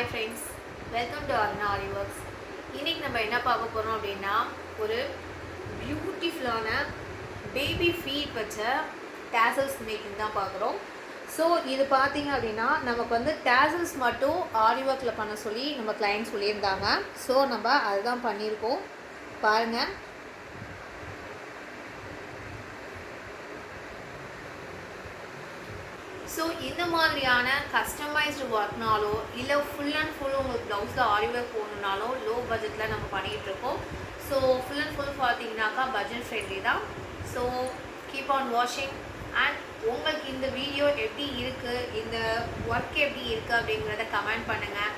Hi friends, welcome to Aruna aari works. இன்றைக்கி நம்ம என்ன பார்க்க போகிறோம் அப்படின்னா, ஒரு பியூட்டிஃபுல்லான பேபி ஃபீட் வச்ச டேசல்ஸ் மேக்கிங் தான் பார்க்குறோம். ஸோ இது பார்த்தீங்க அப்படின்னா, நமக்கு வந்து டேசல்ஸ் மட்டும் ஆரி ஒர்க்கில் பண்ண சொல்லி நம்ம கிளைண்ட் சொல்லியிருந்தாங்க. ஸோ நம்ம அதுதான் பண்ணியிருக்கோம், பாருங்கள். ஸோ இந்த மாதிரியான கஸ்டமைஸ்டு ஒர்க்னாலோ இல்லை ஃபுல் அண்ட் ஃபுல் உங்களுக்கு ப்ளவுஸில் ஆரி ஒர்க் போகணுன்னாலோ லோ பட்ஜெட்டில் நம்ம பண்ணிகிட்ருக்கோம். ஸோ ஃபுல் அண்ட் ஃபுல் பார்த்தீங்கன்னாக்கா பட்ஜெட் ஃப்ரெண்ட்லி தான். ஸோ கீப் ஆன் வாட்சிங். அண்ட் உங்களுக்கு இந்த வீடியோ எப்படி இருக்குது, இந்த ஒர்க் எப்படி இருக்குது அப்படிங்கிறத கமெண்ட் பண்ணுங்கள்.